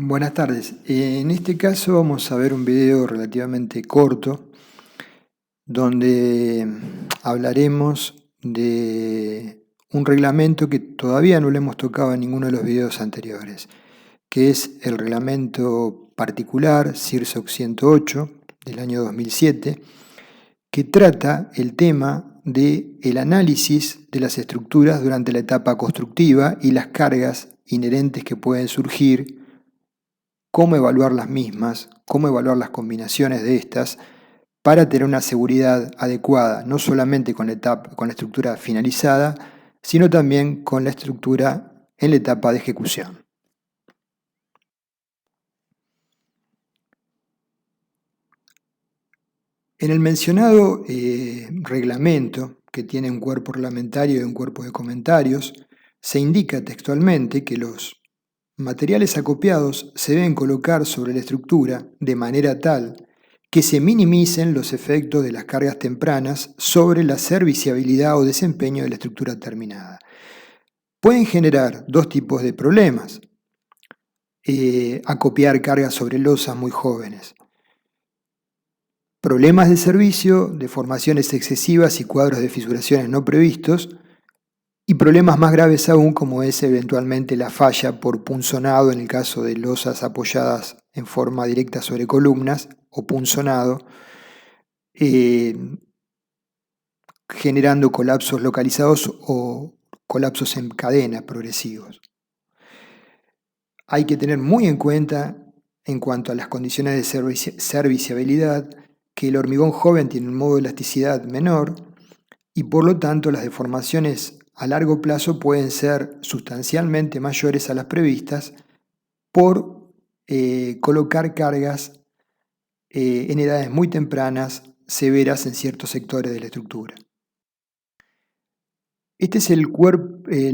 Buenas tardes. En este caso vamos a ver un video relativamente corto donde hablaremos de un reglamento que todavía no lo hemos tocado en ninguno de los videos anteriores, que es el reglamento particular CIRSOC 108 del año 2007, que trata el tema del análisis de las estructuras durante la etapa constructiva y las cargas inherentes que pueden surgir, cómo evaluar las mismas, cómo evaluar las combinaciones de estas para tener una seguridad adecuada, no solamente con la estructura finalizada, sino también con la estructura en la etapa de ejecución. En el mencionado reglamento, que tiene un cuerpo reglamentario y un cuerpo de comentarios, se indica textualmente que los materiales acopiados se deben colocar sobre la estructura de manera tal que se minimicen los efectos de las cargas tempranas sobre la serviciabilidad o desempeño de la estructura terminada. Pueden generar dos tipos de problemas. Acopiar cargas sobre losas muy jóvenes. Problemas de servicio, deformaciones excesivas y cuadros de fisuraciones no previstos, y problemas más graves aún, como es eventualmente la falla por punzonado en el caso de losas apoyadas en forma directa sobre columnas o punzonado, generando colapsos localizados o colapsos en cadena progresivos. Hay que tener muy en cuenta, en cuanto a las condiciones de serviciabilidad, que el hormigón joven tiene un modo de elasticidad menor y por lo tanto las deformaciones a largo plazo pueden ser sustancialmente mayores a las previstas por colocar cargas en edades muy tempranas severas en ciertos sectores de la estructura. Este es el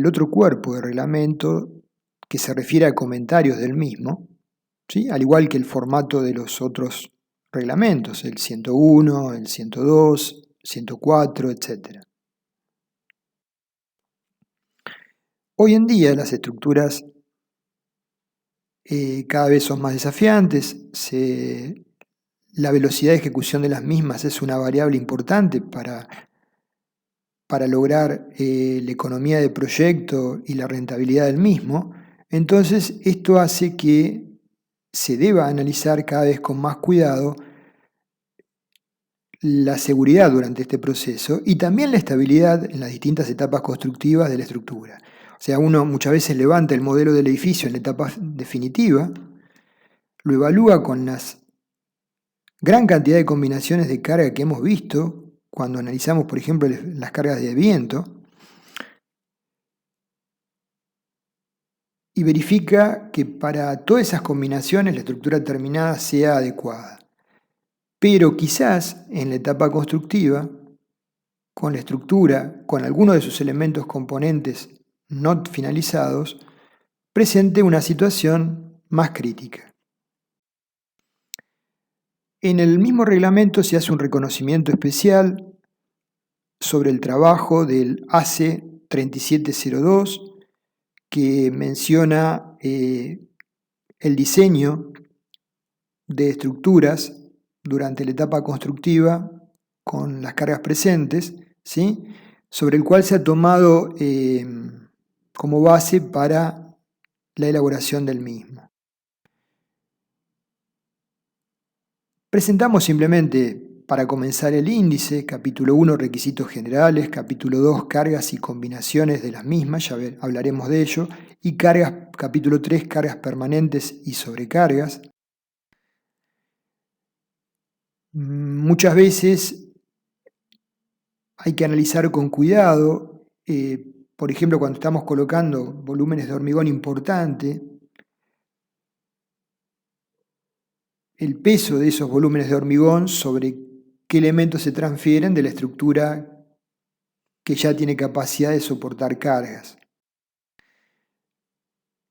otro cuerpo de reglamento que se refiere a comentarios del mismo, ¿sí? Al igual que el formato de los otros reglamentos, el 101, el 102, 104, etc. Hoy en día las estructuras cada vez son más desafiantes, la velocidad de ejecución de las mismas es una variable importante para lograr la economía de proyecto y la rentabilidad del mismo. Entonces esto hace que se deba analizar cada vez con más cuidado la seguridad durante este proceso y también la estabilidad en las distintas etapas constructivas de la estructura. O sea, uno muchas veces levanta el modelo del edificio en la etapa definitiva, lo evalúa con las gran cantidad de combinaciones de carga que hemos visto cuando analizamos, por ejemplo, las cargas de viento, y verifica que para todas esas combinaciones la estructura terminada sea adecuada. Pero quizás en la etapa constructiva, con la estructura, con algunos de sus elementos componentes no finalizados, presente una situación más crítica. En el mismo reglamento se hace un reconocimiento especial sobre el trabajo del AC 3702, que menciona el diseño de estructuras durante la etapa constructiva con las cargas presentes, ¿sí? Sobre el cual se ha tomado como base para la elaboración del mismo. Presentamos simplemente, para comenzar, el índice, capítulo 1, requisitos generales, capítulo 2, cargas y combinaciones de las mismas, ya hablaremos de ello, y cargas, capítulo 3, cargas permanentes y sobrecargas. Muchas veces hay que analizar con cuidado, por ejemplo, cuando estamos colocando volúmenes de hormigón importante, el peso de esos volúmenes de hormigón sobre qué elementos se transfieren de la estructura que ya tiene capacidad de soportar cargas.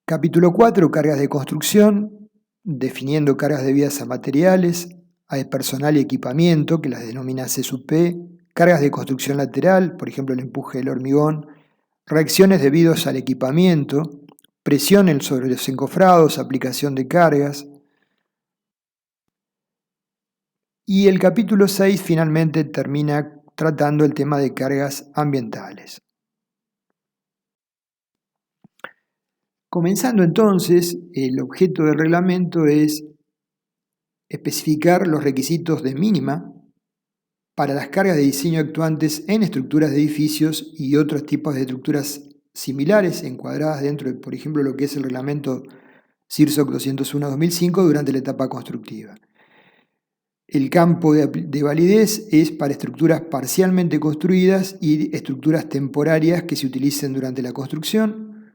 Capítulo 4, cargas de construcción, definiendo cargas debidas a materiales, a personal y equipamiento, que las denomina C sub P, cargas de construcción lateral, por ejemplo el empuje del hormigón, reacciones debidas al equipamiento, presión sobre los encofrados, aplicación de cargas. Y el capítulo 6 finalmente termina tratando el tema de cargas ambientales. Comenzando entonces, el objeto del reglamento es especificar los requisitos de mínima para las cargas de diseño actuantes en estructuras de edificios y otros tipos de estructuras similares encuadradas dentro de, por ejemplo, lo que es el reglamento CIRSOC 201-2005 durante la etapa constructiva. El campo de validez es para estructuras parcialmente construidas y estructuras temporarias que se utilicen durante la construcción.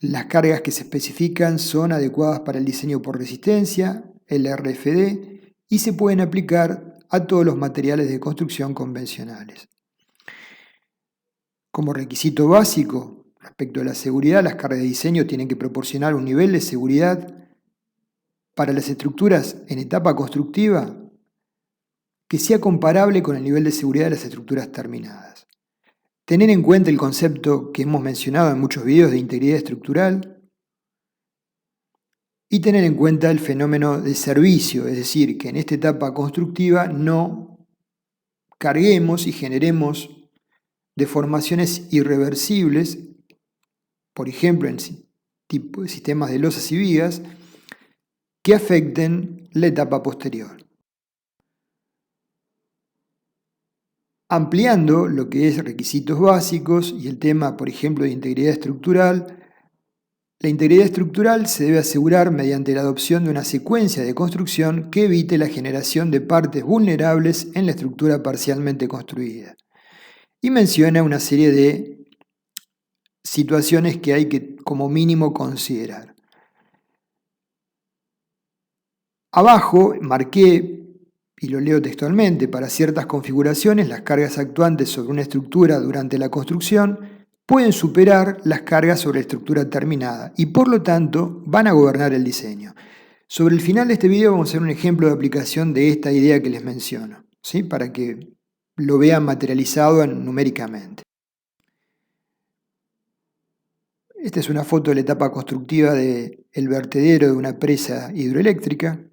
Las cargas que se especifican son adecuadas para el diseño por resistencia, el RFD, y se pueden aplicar a todos los materiales de construcción convencionales. Como requisito básico, respecto a la seguridad, las cargas de diseño tienen que proporcionar un nivel de seguridad para las estructuras en etapa constructiva que sea comparable con el nivel de seguridad de las estructuras terminadas. Tener en cuenta el concepto que hemos mencionado en muchos videos de integridad estructural y tener en cuenta el fenómeno de servicio, es decir, que en esta etapa constructiva no carguemos y generemos deformaciones irreversibles, por ejemplo en sistemas de losas y vigas, que afecten la etapa posterior. Ampliando lo que es requisitos básicos y el tema, por ejemplo, de integridad estructural, la integridad estructural se debe asegurar mediante la adopción de una secuencia de construcción que evite la generación de partes vulnerables en la estructura parcialmente construida. Y menciona una serie de situaciones que hay que, como mínimo, considerar. Abajo marqué, y lo leo textualmente, para ciertas configuraciones las cargas actuantes sobre una estructura durante la construcción pueden superar las cargas sobre la estructura terminada y por lo tanto van a gobernar el diseño. Sobre el final de este video vamos a hacer un ejemplo de aplicación de esta idea que les menciono, ¿sí? Para que lo vean materializado numéricamente. Esta es una foto de la etapa constructiva del vertedero de una presa hidroeléctrica,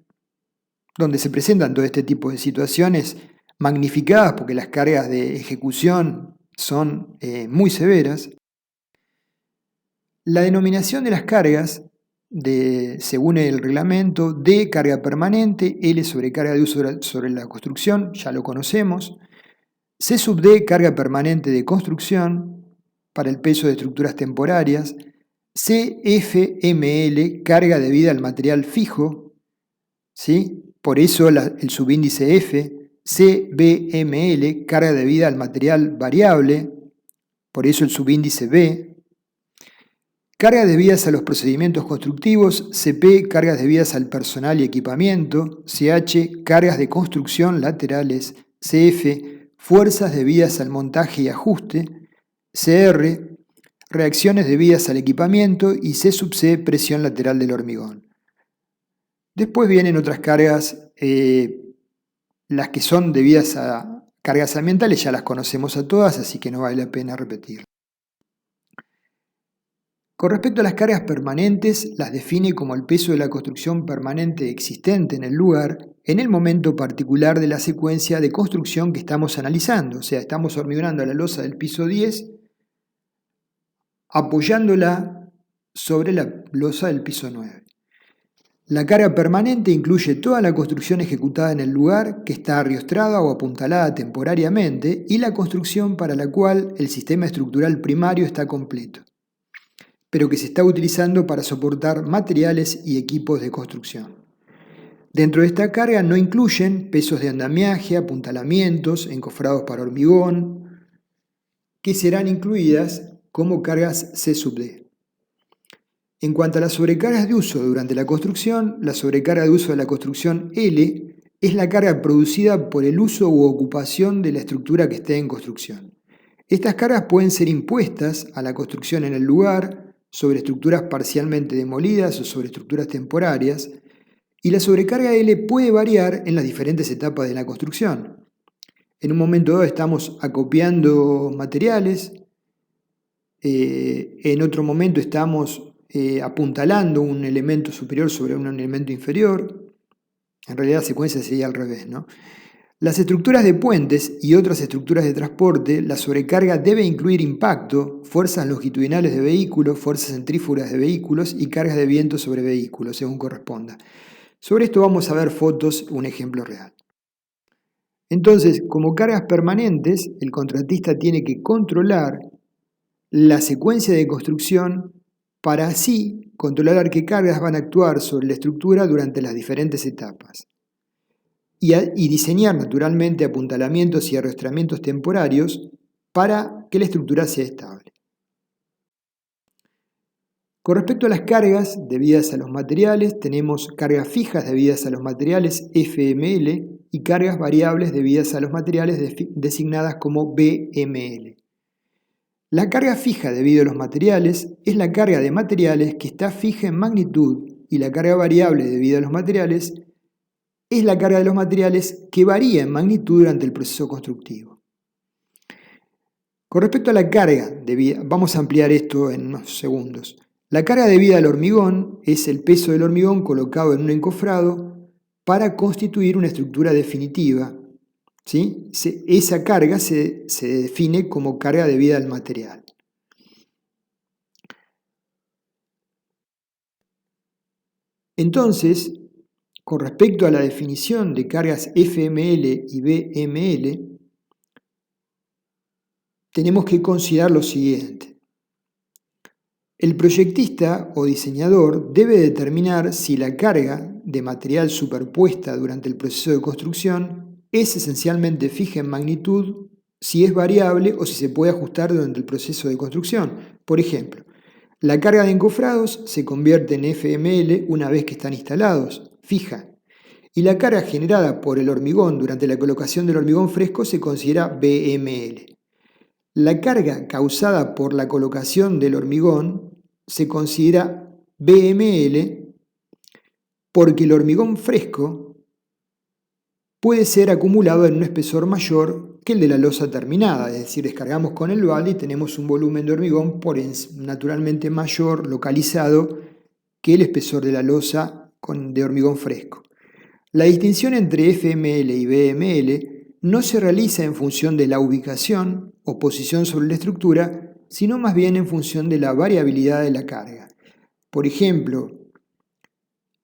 donde se presentan todo este tipo de situaciones magnificadas porque las cargas de ejecución son muy severas. La denominación de las cargas, según el reglamento, D carga permanente, L sobre carga de uso sobre la construcción, ya lo conocemos. C sub D carga permanente de construcción para el peso de estructuras temporarias. CFML carga debida al material fijo, ¿sí? Por eso el subíndice F. CBML carga debida al material variable, por eso el subíndice B. Cargas debidas a los procedimientos constructivos, CP, cargas debidas al personal y equipamiento, CH, cargas de construcción laterales, CF, fuerzas debidas al montaje y ajuste, CR, reacciones debidas al equipamiento y C sub C, presión lateral del hormigón. Después vienen otras cargas, las que son debidas a cargas ambientales, ya las conocemos a todas, así que no vale la pena repetir. Con respecto a las cargas permanentes, las define como el peso de la construcción permanente existente en el lugar en el momento particular de la secuencia de construcción que estamos analizando. O sea, estamos hormigonando la losa del piso 10, apoyándola sobre la losa del piso 9. La carga permanente incluye toda la construcción ejecutada en el lugar que está arriostrada o apuntalada temporariamente y la construcción para la cual el sistema estructural primario está completo, pero que se está utilizando para soportar materiales y equipos de construcción. Dentro de esta carga no incluyen pesos de andamiaje, apuntalamientos, encofrados para hormigón, que serán incluidas como cargas C sub D. En cuanto a las sobrecargas de uso durante la construcción, la sobrecarga de uso de la construcción L es la carga producida por el uso u ocupación de la estructura que esté en construcción. Estas cargas pueden ser impuestas a la construcción en el lugar, sobre estructuras parcialmente demolidas o sobre estructuras temporarias, y la sobrecarga L puede variar en las diferentes etapas de la construcción. En un momento dado estamos acopiando materiales, en otro momento estamos apuntalando un elemento superior sobre un elemento inferior. En realidad la secuencia sería al revés, ¿no? Las estructuras de puentes y otras estructuras de transporte, la sobrecarga debe incluir impacto, fuerzas longitudinales de vehículos, fuerzas centrífugas de vehículos y cargas de viento sobre vehículos, según corresponda. Sobre esto vamos a ver fotos, un ejemplo real. Entonces, como cargas permanentes, el contratista tiene que controlar la secuencia de construcción para así controlar qué cargas van a actuar sobre la estructura durante las diferentes etapas. Y diseñar naturalmente apuntalamientos y arrastramientos temporarios para que la estructura sea estable. Con respecto a las cargas debidas a los materiales, tenemos cargas fijas debidas a los materiales FML y cargas variables debidas a los materiales designadas como BML. La carga fija debido a los materiales es la carga de materiales que está fija en magnitud y la carga variable debido a los materiales es la carga de los materiales que varía en magnitud durante el proceso constructivo. Con respecto a la carga debida, vamos a ampliar esto en unos segundos. La carga debida al hormigón es el peso del hormigón colocado en un encofrado para constituir una estructura definitiva. ¿Sí? Esa carga se define como carga debida al material. Entonces, con respecto a la definición de cargas FML y BML, tenemos que considerar lo siguiente. El proyectista o diseñador debe determinar si la carga de material superpuesta durante el proceso de construcción es esencialmente fija en magnitud, si es variable o si se puede ajustar durante el proceso de construcción. Por ejemplo, la carga de encofrados se convierte en FML una vez que están instalados, fija, y la carga generada por el hormigón durante la colocación del hormigón fresco se considera BML. La carga causada por la colocación del hormigón se considera BML porque el hormigón fresco puede ser acumulado en un espesor mayor que el de la losa terminada, es decir, descargamos con el balde y tenemos un volumen de hormigón naturalmente mayor, localizado, que el espesor de la losa de hormigón fresco. La distinción entre FML y BML no se realiza en función de la ubicación o posición sobre la estructura, sino más bien en función de la variabilidad de la carga. Por ejemplo,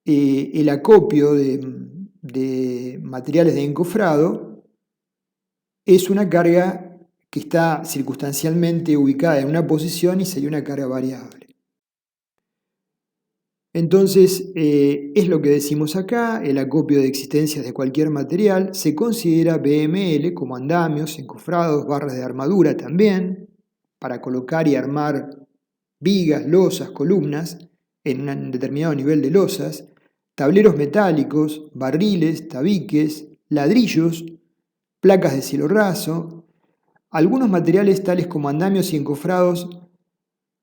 el acopio de materiales de encofrado es una carga que está circunstancialmente ubicada en una posición y sería una carga variable. Entonces, es lo que decimos acá, el acopio de existencias de cualquier material se considera BML como andamios, encofrados, barras de armadura también, para colocar y armar vigas, losas, columnas en un determinado nivel de losas, tableros metálicos, barriles, tabiques, ladrillos, placas de cielo raso. Algunos materiales tales como andamios y encofrados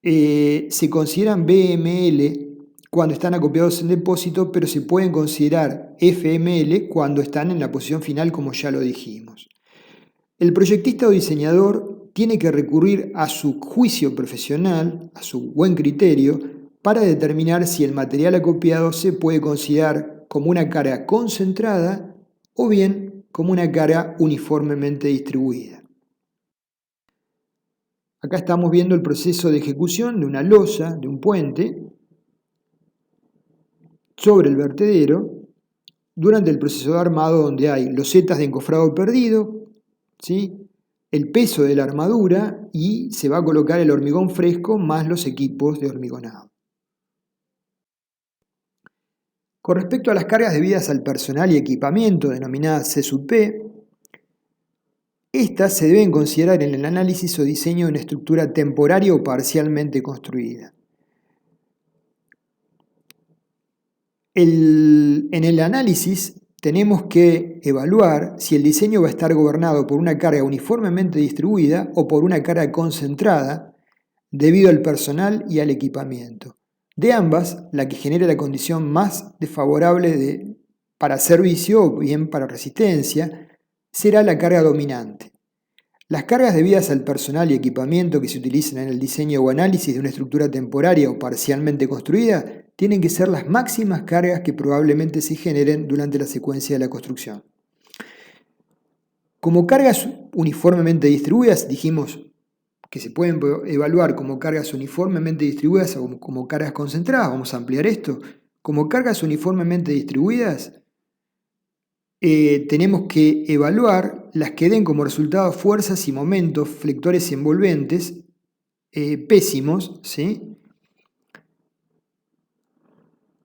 se consideran BML cuando están acopiados en depósito, pero se pueden considerar FML cuando están en la posición final, como ya lo dijimos. El proyectista o diseñador tiene que recurrir a su juicio profesional, a su buen criterio, para determinar si el material acopiado se puede considerar como una carga concentrada o bien como una carga uniformemente distribuida. Acá estamos viendo el proceso de ejecución de una losa, de un puente, sobre el vertedero durante el proceso de armado, donde hay losetas de encofrado perdido, ¿sí? El peso de la armadura y se va a colocar el hormigón fresco más los equipos de hormigonado. Con respecto a las cargas debidas al personal y equipamiento, denominadas C/P, estas se deben considerar en el análisis o diseño de una estructura temporaria o parcialmente construida. En el análisis tenemos que evaluar si el diseño va a estar gobernado por una carga uniformemente distribuida o por una carga concentrada debido al personal y al equipamiento. De ambas, la que genere la condición más desfavorable para servicio o bien para resistencia será la carga dominante. Las cargas debidas al personal y equipamiento que se utilizan en el diseño o análisis de una estructura temporaria o parcialmente construida tienen que ser las máximas cargas que probablemente se generen durante la secuencia de la construcción. Como cargas uniformemente distribuidas, dijimos que se pueden evaluar como cargas uniformemente distribuidas o como cargas concentradas. Vamos a ampliar esto. Como cargas uniformemente distribuidas, tenemos que evaluar las que den como resultado fuerzas y momentos, flectores envolventes pésimos, ¿sí?,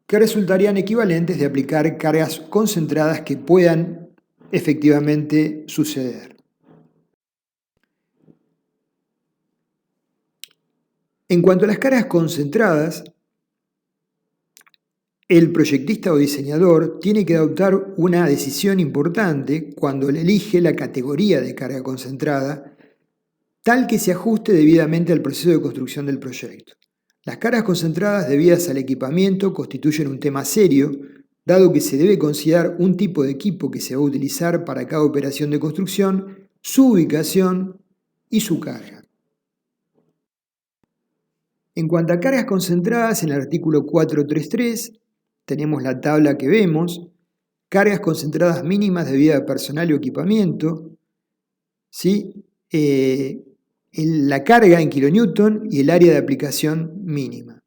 que resultarían equivalentes de aplicar cargas concentradas que puedan efectivamente suceder. En cuanto a las cargas concentradas, el proyectista o diseñador tiene que adoptar una decisión importante cuando elige la categoría de carga concentrada, tal que se ajuste debidamente al proceso de construcción del proyecto. Las cargas concentradas debidas al equipamiento constituyen un tema serio, dado que se debe considerar un tipo de equipo que se va a utilizar para cada operación de construcción, su ubicación y su carga. En cuanto a cargas concentradas, en el artículo 433 tenemos la tabla que vemos, cargas concentradas mínimas debidas a personal o equipamiento, ¿sí? La carga en kilonewton y el área de aplicación mínima.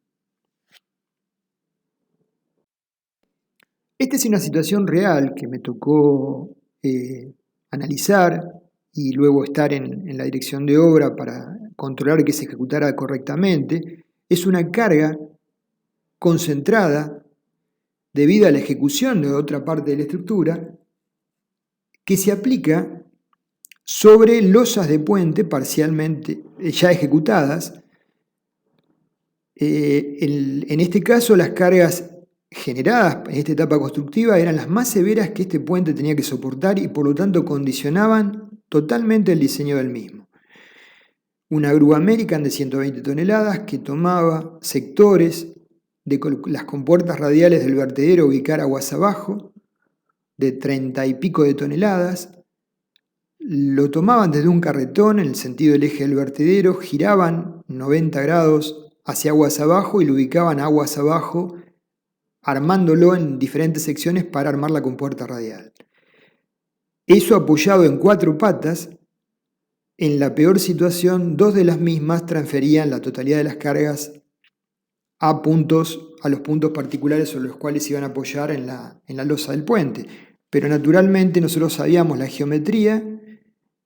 Esta es una situación real que me tocó analizar y luego estar en la dirección de obra para controlar que se ejecutara correctamente. Es una carga concentrada debido a la ejecución de otra parte de la estructura que se aplica sobre losas de puente parcialmente ya ejecutadas. En este caso, las cargas generadas en esta etapa constructiva eran las más severas que este puente tenía que soportar y por lo tanto condicionaban totalmente el diseño del mismo. Una grúa American de 120 toneladas que tomaba sectores de las compuertas radiales del vertedero ubicar aguas abajo, de 30 y pico de toneladas, lo tomaban desde un carretón en el sentido del eje del vertedero, giraban 90 grados hacia aguas abajo y lo ubicaban aguas abajo, armándolo en diferentes secciones para armar la compuerta radial. Eso apoyado en 4 patas, en la peor situación, 2 de las mismas transferían la totalidad de las cargas a los puntos particulares sobre los cuales se iban a apoyar en la losa del puente. Pero naturalmente nosotros sabíamos la geometría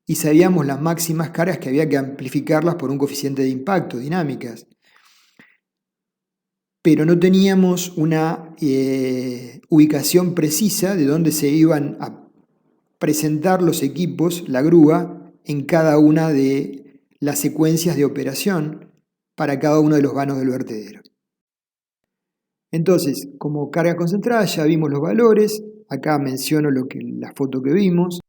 y sabíamos las máximas cargas que había que amplificarlas por un coeficiente de impacto, dinámicas. Pero no teníamos una ubicación precisa de dónde se iban a presentar los equipos, la grúa, en cada una de las secuencias de operación para cada uno de los vanos del vertedero. Entonces, como carga concentrada ya vimos los valores, acá menciono la foto que vimos.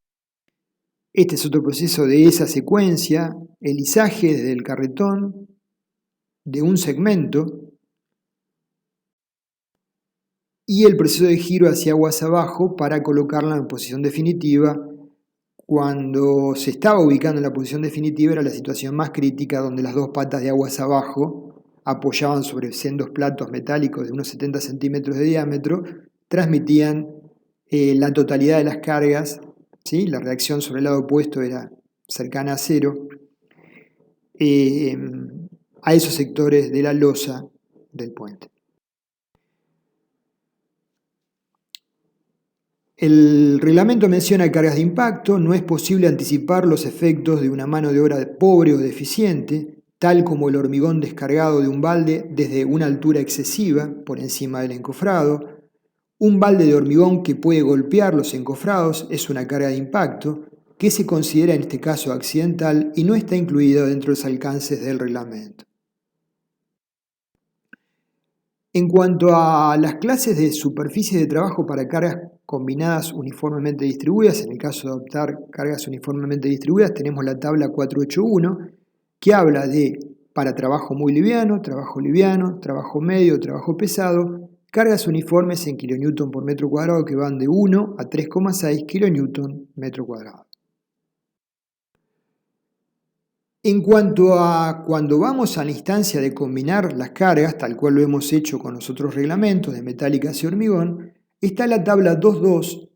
Este es otro proceso de esa secuencia, el izaje desde el carretón de un segmento y el proceso de giro hacia aguas abajo para colocarla en posición definitiva. Cuando se estaba ubicando en la posición definitiva era la situación más crítica, donde las 2 patas de aguas abajo apoyaban sobre sendos platos metálicos de unos 70 centímetros de diámetro, transmitían la totalidad de las cargas, ¿sí? La reacción sobre el lado opuesto era cercana a cero, a esos sectores de la losa del puente. El reglamento menciona cargas de impacto, no es posible anticipar los efectos de una mano de obra pobre o deficiente, tal como el hormigón descargado de un balde desde una altura excesiva, por encima del encofrado. Un balde de hormigón que puede golpear los encofrados es una carga de impacto, que se considera en este caso accidental y no está incluida dentro de los alcances del reglamento. En cuanto a las clases de superficies de trabajo para cargas combinadas uniformemente distribuidas, en el caso de adoptar cargas uniformemente distribuidas, tenemos la tabla 481, que habla de para trabajo muy liviano, trabajo medio, trabajo pesado, cargas uniformes en kilonewton por metro cuadrado que van de 1 a 3,6 kilonewton metro cuadrado. En cuanto a cuando vamos a la instancia de combinar las cargas, tal cual lo hemos hecho con los otros reglamentos de metálicas y hormigón, está la tabla 2.2,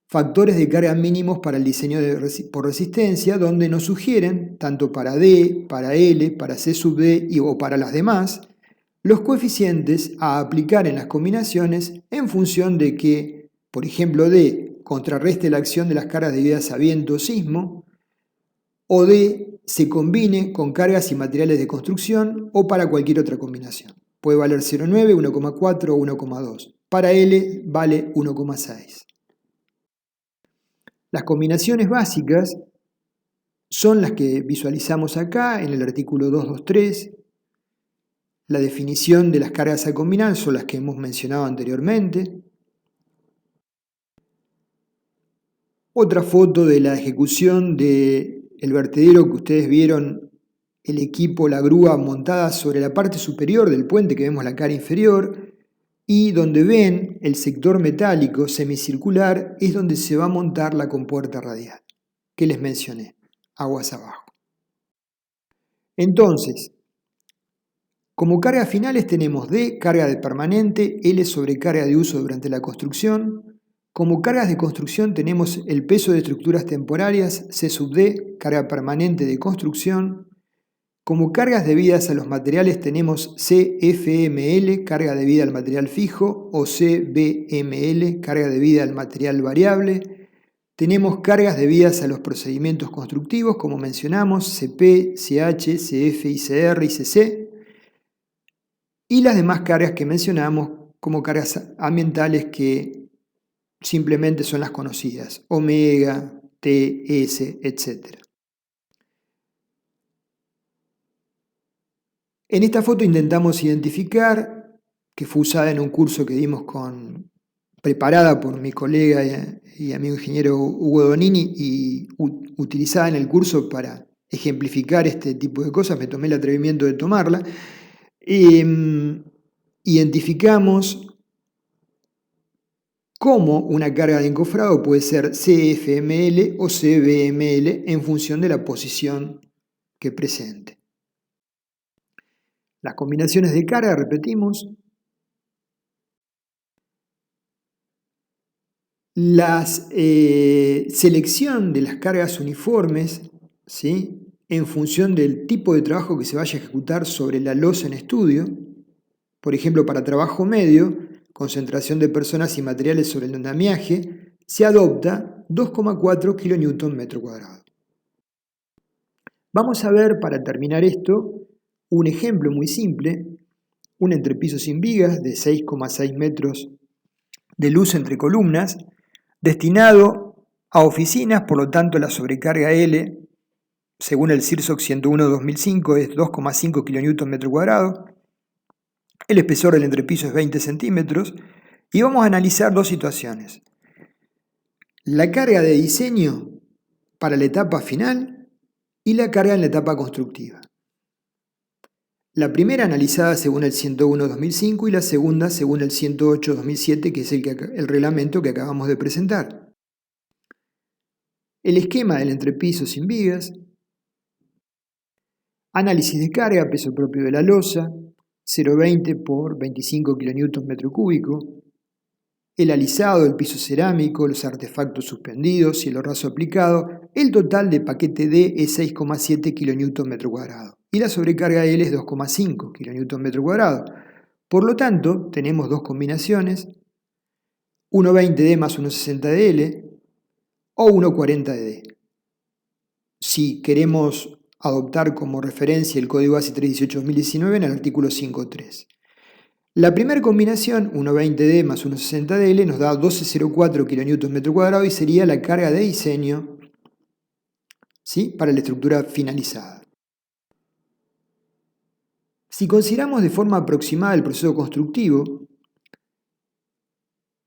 factores de carga mínimos para el diseño por resistencia, donde nos sugieren, tanto para D, para L, para C sub D o para las demás, los coeficientes a aplicar en las combinaciones en función de que, por ejemplo, D contrarreste la acción de las cargas debidas a viento o sismo, o D se combine con cargas y materiales de construcción o para cualquier otra combinación. Puede valer 0,9, 1,4 o 1,2. Para L vale 1,6. Las combinaciones básicas son las que visualizamos acá en el artículo 223. La definición de las cargas a combinar son las que hemos mencionado anteriormente. Otra foto de la ejecución del vertedero que ustedes vieron, el equipo, la grúa montada sobre la parte superior del puente que vemos la cara inferior, y donde ven el sector metálico semicircular es donde se va a montar la compuerta radial que les mencioné, aguas abajo. Entonces, como cargas finales tenemos D, carga de permanente, L sobrecarga de uso durante la construcción. Como cargas de construcción tenemos el peso de estructuras temporarias, C sub D, carga permanente de construcción. Como cargas debidas a los materiales tenemos CFML, carga debida al material fijo, o CBML, carga debida al material variable. Tenemos cargas debidas a los procedimientos constructivos, como mencionamos, CP, CH, CF, ICR y CC. Y las demás cargas que mencionamos como cargas ambientales que simplemente son las conocidas, omega, T, S, etc. En esta foto intentamos identificar, que fue usada en un curso que dimos preparada por mi colega y amigo ingeniero Hugo Donini y utilizada en el curso para ejemplificar este tipo de cosas, me tomé el atrevimiento de tomarla. Identificamos cómo una carga de encofrado puede ser CFML o CBML en función de la posición que presente. Las combinaciones de carga, repetimos. La selección de las cargas uniformes, ¿sí?, en función del tipo de trabajo que se vaya a ejecutar sobre la losa en estudio. Por ejemplo, para trabajo medio, concentración de personas y materiales sobre el andamiaje, se adopta 2,4 kN/m². Vamos a ver, para terminar esto, un ejemplo muy simple, un entrepiso sin vigas de 6,6 metros de luz entre columnas, destinado a oficinas, por lo tanto la sobrecarga L, según el CIRSOC 101-2005, es 2,5 kN/m², el espesor del entrepiso es 20 centímetros, y vamos a analizar dos situaciones. La carga de diseño para la etapa final y la carga en la etapa constructiva. La primera analizada según el 101-2005 y la segunda según el 108-2007, que es el reglamento que acabamos de presentar. El esquema del entrepiso sin vigas, análisis de carga, peso propio de la losa, 0,20 por 25 kN/m³, el alisado del piso cerámico, los artefactos suspendidos y el horrazo aplicado, el total de paquete D es 6,7 kN/m². Y la sobrecarga L es 2,5 kN/m². Por lo tanto, tenemos dos combinaciones, 1,20D más 1,60 L o 1,40 D. Si queremos adoptar como referencia el código ASI 318-2019 en el artículo 5.3. La primera combinación, 1,20D más 1,60 L, nos da 12,04 kN/m² y sería la carga de diseño, ¿sí?, para la estructura finalizada. Si consideramos de forma aproximada el proceso constructivo,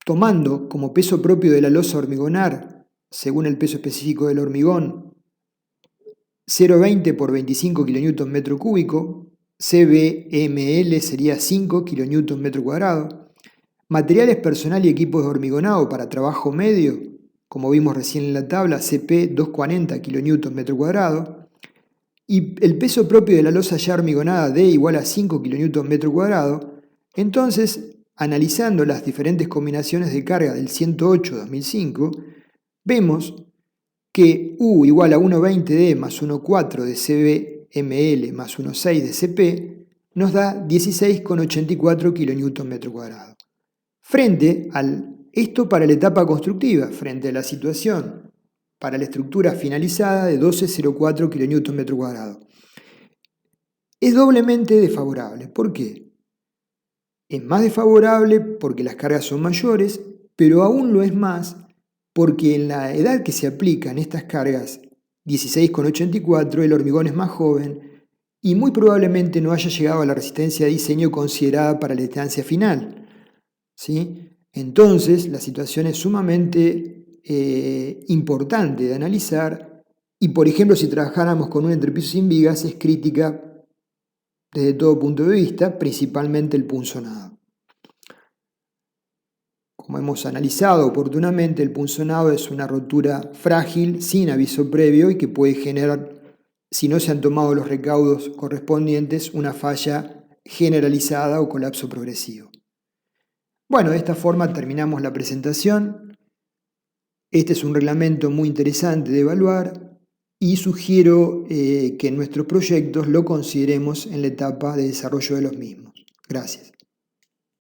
tomando como peso propio de la losa hormigonar, según el peso específico del hormigón, 0,20 por 25 kN/m³, CBML sería 5 kN/m², materiales personal y equipos de hormigonado para trabajo medio, como vimos recién en la tabla, CP 240 kN/m², y el peso propio de la losa ya hormigonada D igual a 5 kN/m², entonces, analizando las diferentes combinaciones de carga del 108-2005, vemos que U igual a 1,20D más 1,4 de CBmL más 1,6 de CP nos da 16,84 kN/m². Frente esto para la etapa constructiva, frente a la situación para la estructura finalizada de 12,04 kN/m². Es doblemente desfavorable. ¿Por qué? Es más desfavorable porque las cargas son mayores, pero aún lo es más porque en la edad que se aplican estas cargas, 16,84, el hormigón es más joven y muy probablemente no haya llegado a la resistencia de diseño considerada para la estancia final, ¿sí? Entonces, la situación es sumamente importante de analizar y, por ejemplo, si trabajáramos con un entrepiso sin vigas, es crítica desde todo punto de vista, principalmente el punzonado. Como hemos analizado oportunamente, el punzonado es una rotura frágil, sin aviso previo y que puede generar, si no se han tomado los recaudos correspondientes, una falla generalizada o colapso progresivo. Bueno, de esta forma terminamos la presentación. Este es un reglamento muy interesante de evaluar y sugiero que en nuestros proyectos lo consideremos en la etapa de desarrollo de los mismos. Gracias.